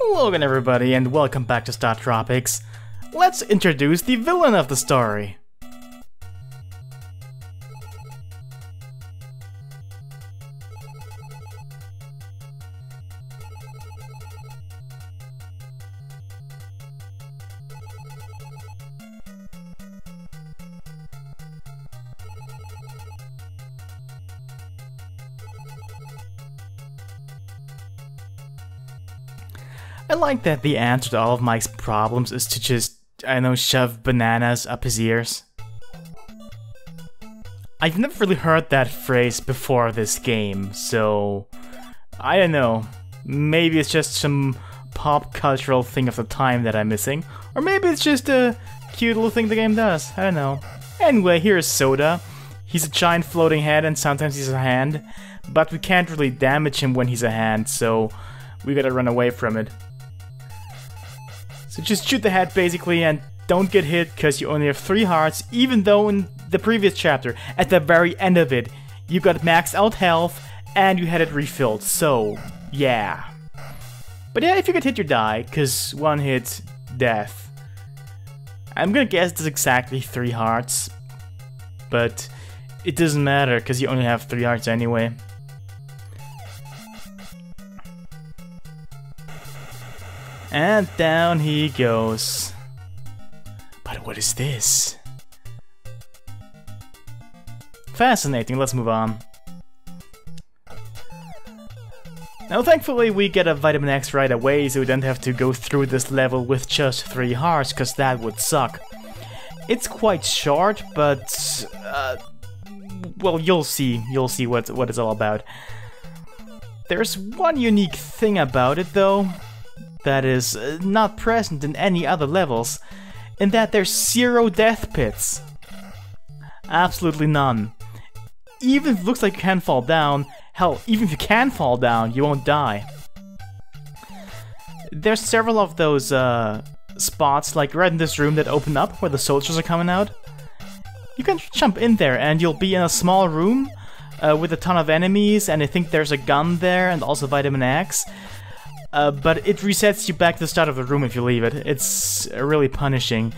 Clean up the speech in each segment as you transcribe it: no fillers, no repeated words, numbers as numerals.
Hello again everybody and welcome back to Startropics. Let's introduce the villain of the story. I like that the answer to all of Mike's problems is to just, I don't know, shove bananas up his ears. I've never really heard that phrase before this game, so I don't know. Maybe it's just some pop cultural thing of the time that I'm missing, or maybe it's just a cute little thing the game does. I don't know. Anyway, here's Soda. He's a giant floating head and sometimes he's a hand, but we can't really damage him when he's a hand, so we gotta run away from it. So just shoot the head basically and don't get hit because you only have 3 hearts, even though in the previous chapter, at the very end of it, you got maxed out health and you had it refilled, so yeah. But yeah, if you get hit you die, because 1 hit, death. I'm gonna guess it's exactly 3 hearts, but it doesn't matter because you only have 3 hearts anyway. And down he goes. But what is this? Fascinating, let's move on. Now thankfully we get a Vitamin X right away, so we don't have to go through this level with just 3 hearts, cause that would suck. It's quite short, but well, you'll see what it's all about. There's one unique thing about it though, that is not present in any other levels, in that there's 0 death pits. Absolutely none. Even if it looks like you can fall down, hell, even if you can fall down, you won't die. There's several of those spots, like right in this room, that open up where the soldiers are coming out. You can jump in there and you'll be in a small room with a ton of enemies, and I think there's a gun there and also Vitamin X. But it resets you back to the start of the room if you leave it. It's really punishing.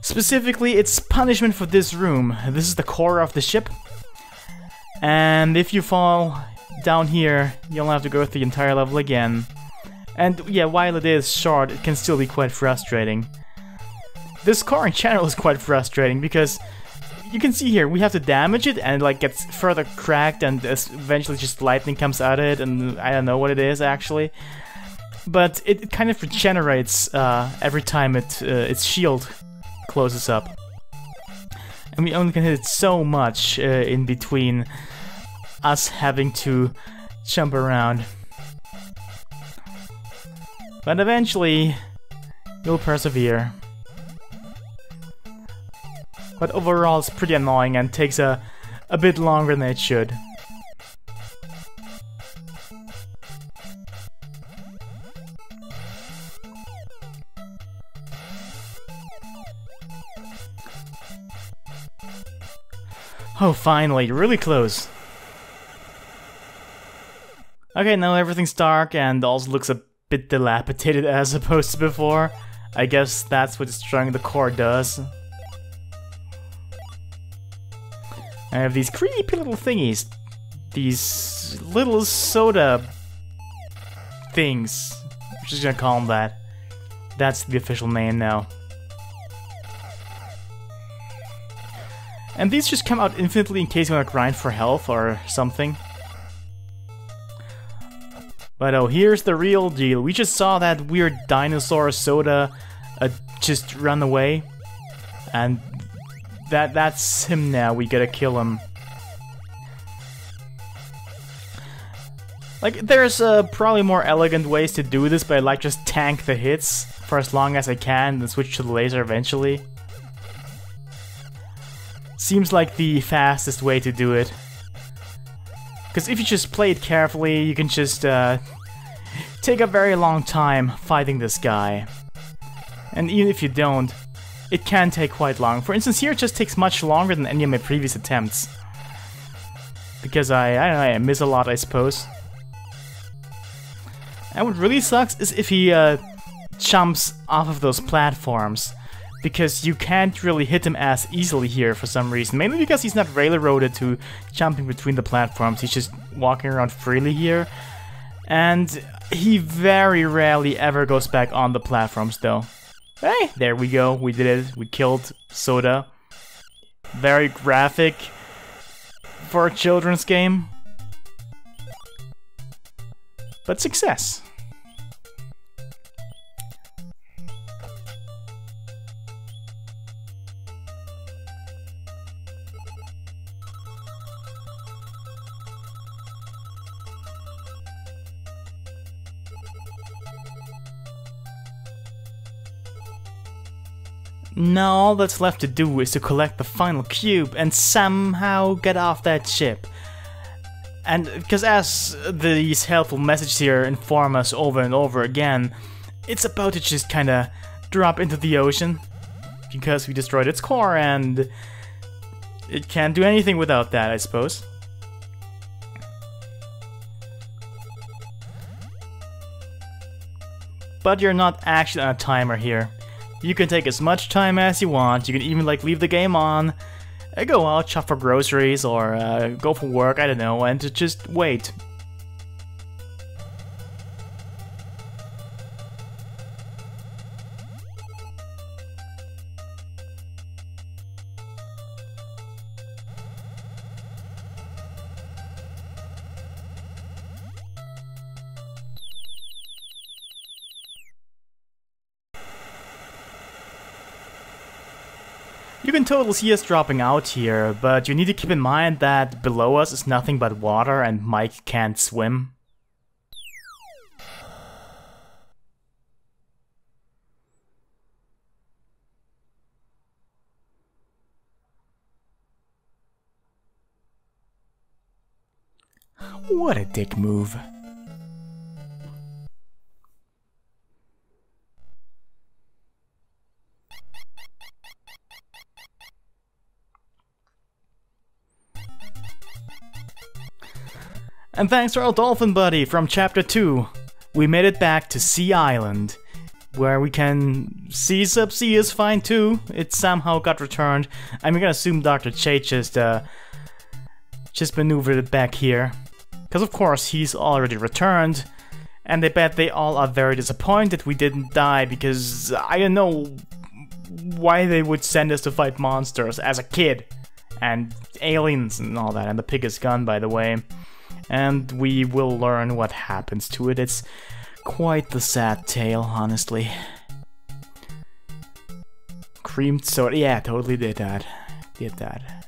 Specifically, it's punishment for this room. This is the core of the ship. And if you fall down here, you'll have to go through the entire level again. And yeah, while it is short, it can still be quite frustrating. This core in general is quite frustrating because you can see here, we have to damage it and it like gets further cracked and eventually just lightning comes out of it, and I don't know what it is actually. But it kind of regenerates every time its shield closes up. And we only can hit it so much in between us having to jump around. But eventually, you'll persevere. But overall, it's pretty annoying and takes a bit longer than it should. Oh, finally, really close. Okay, now everything's dark and also looks a bit dilapidated as opposed to before. I guess that's what destroying the core does. I have these creepy little thingies. These little soda things. I'm just gonna call them that. That's the official name now. And these just come out infinitely in case you want to grind for health or something. But oh, here's the real deal. We just saw that weird dinosaur soda just run away. And that's him now. We gotta kill him. Like, there's probably more elegant ways to do this, but I like just tank the hits for as long as I can and switch to the laser eventually. Seems like the fastest way to do it. Because if you just play it carefully, you can just take a very long time fighting this guy. And even if you don't, it can take quite long. For instance, here it just takes much longer than any of my previous attempts. Because I don't know, I miss a lot, I suppose. And what really sucks is if he jumps off of those platforms, because you can't really hit him as easily here for some reason. Mainly because he's not railroaded to jumping between the platforms, he's just walking around freely here. And he very rarely ever goes back on the platforms though. Hey, there we go, we did it, we killed Soda. Very graphic for a children's game. But success. Now all that's left to do is to collect the final cube and somehow get off that ship. And because as these helpful messages here inform us over and over again, it's about to just kinda drop into the ocean because we destroyed its core and it can't do anything without that, I suppose. But you're not actually on a timer here. You can take as much time as you want, you can even like leave the game on, go out, shop for groceries, or go for work, I don't know, and just wait. You can totally see us dropping out here, but you need to keep in mind that below us is nothing but water and Mike can't swim. What a dick move. And thanks to our dolphin buddy from Chapter 2, we made it back to Sea Island, where we can see Sub-Sea is fine too. It somehow got returned. I'm gonna assume Dr. Che just maneuvered it back here. Because of course he's already returned, and I bet they all are very disappointed we didn't die, because I don't know why they would send us to fight monsters as a kid. And aliens and all that, and the pig is gone, by the way. And we will learn what happens to it. It's quite the sad tale, honestly. Creamed soda, yeah, totally did that. Did that.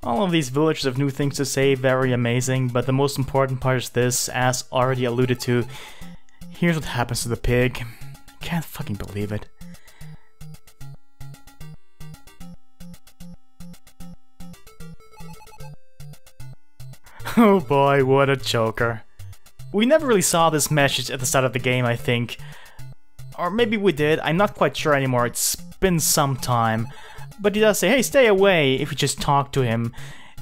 All of these villagers have new things to say, very amazing, but the most important part is this, as already alluded to. Here's what happens to the pig. I can't fucking believe it. Oh boy, what a choker. We never really saw this message at the start of the game, I think. Or maybe we did, I'm not quite sure anymore, it's been some time. But he does say, hey, stay away, if you just talk to him.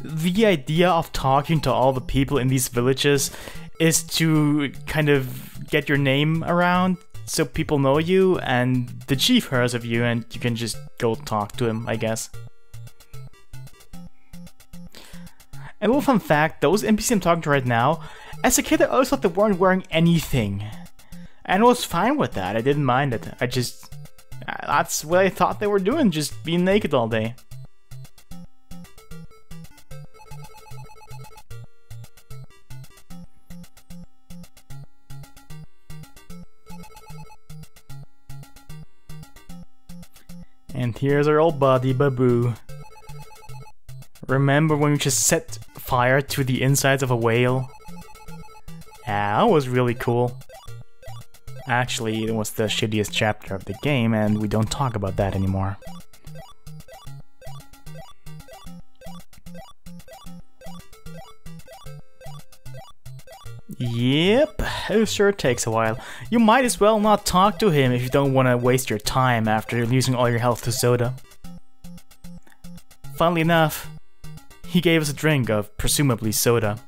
The idea of talking to all the people in these villages is to kind of get your name around, so people know you, and the chief hears of you, and you can just go talk to him, I guess. And a little fun fact, those NPCs I'm talking to right now, as a kid I always thought they weren't wearing anything. And I was fine with that, I didn't mind it. That's what I thought they were doing, just being naked all day. And here's our old buddy, Babu. Remember when we just set fire to the insides of a whale? Yeah, that was really cool. Actually, it was the shittiest chapter of the game, and we don't talk about that anymore. Yep, it sure takes a while. You might as well not talk to him if you don't want to waste your time after losing all your health to soda. Funnily enough, He gave us a drink of presumably soda.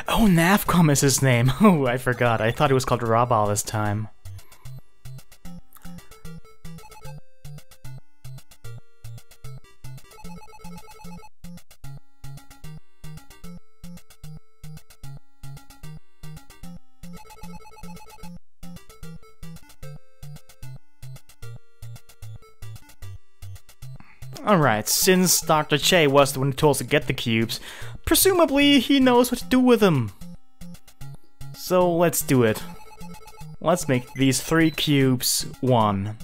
Oh, Navcom is his name. Oh, I forgot. I thought it was called Rob all this time. Alright, since Dr. Che was the one who told us to get the cubes, presumably he knows what to do with them. So let's do it. Let's make these 3 cubes 1.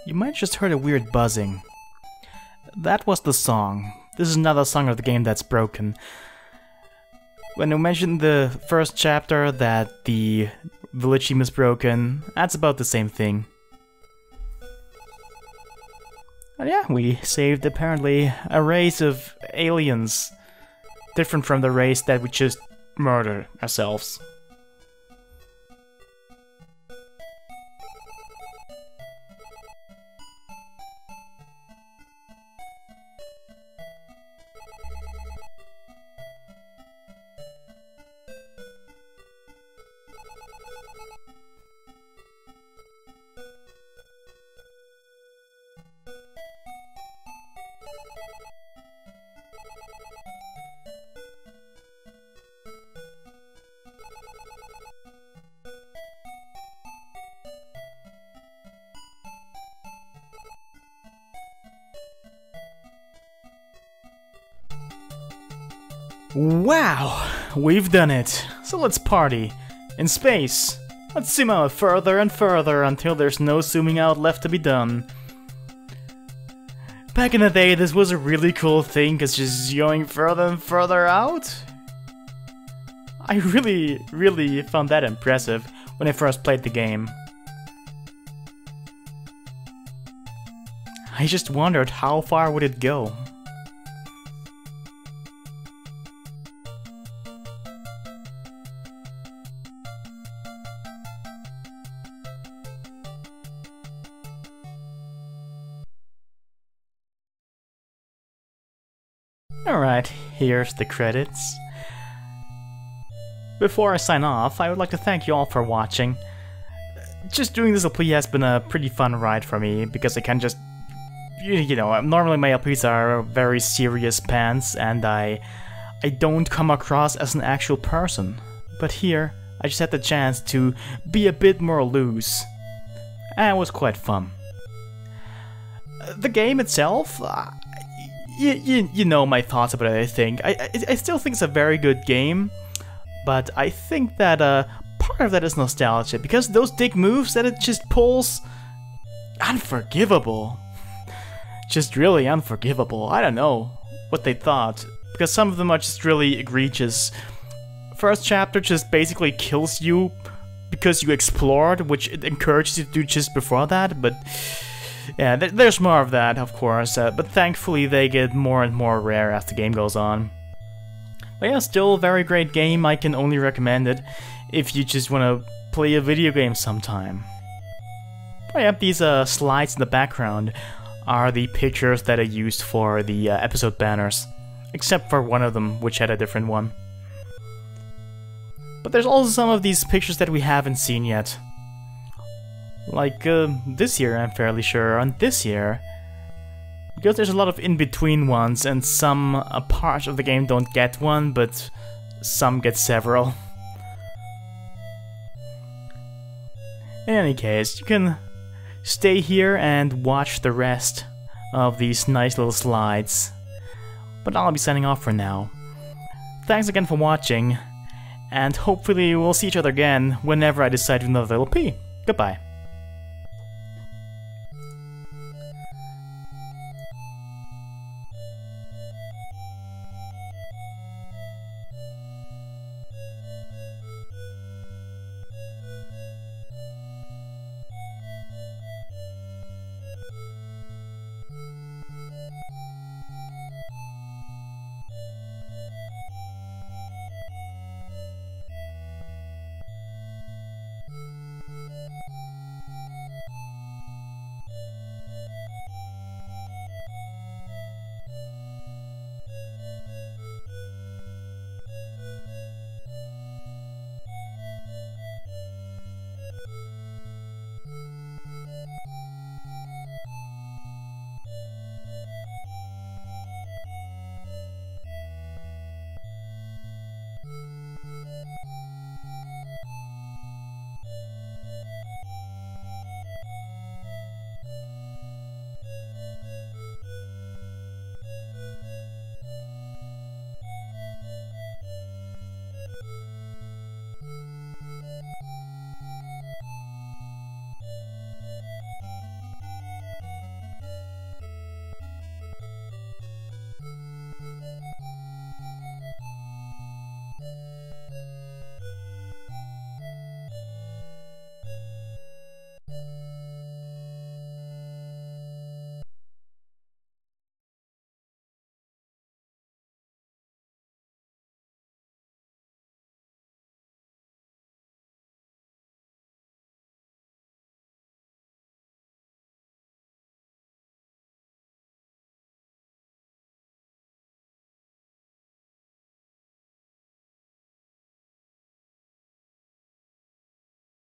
You might have just heard a weird buzzing. That was the song. This is another song of the game that's broken. When I mentioned the first chapter that the village theme is broken, that's about the same thing. And yeah, we saved apparently a race of aliens, different from the race that we just murdered ourselves. Wow, we've done it. So let's party. In space. Let's zoom out further and further until there's no zooming out left to be done. Back in the day, this was a really cool thing, cause just going further and further out. I really found that impressive when I first played the game. I just wondered how far would it go. Alright, here's the credits. Before I sign off, I would like to thank you all for watching. Just doing this LP has been a pretty fun ride for me, because I can just... You know, normally my LPs are very serious pants, and I don't come across as an actual person. But here, I just had the chance to be a bit more loose. And it was quite fun. The game itself... You know my thoughts about it, I think. I still think it's a very good game, but I think that part of that is nostalgia, because those dick moves that it just pulls... Unforgivable. Just really unforgivable. I don't know what they thought, because some of them are just really egregious. First chapter just basically kills you because you explored, which it encourages you to do just before that, but... Yeah, there's more of that, of course, but thankfully they get more and more rare as the game goes on. But yeah, still a very great game. I can only recommend it if you just want to play a video game sometime. But yeah, these slides in the background are the pictures that I used for the episode banners, except for one of them, which had a different one. But there's also some of these pictures that we haven't seen yet. Like this year, I'm fairly sure, and this year. Because there's a lot of in-between ones, and some parts of the game don't get one, but some get several. In any case, you can stay here and watch the rest of these nice little slides. But I'll be signing off for now. Thanks again for watching, and hopefully we'll see each other again whenever I decide to do another little P. Goodbye.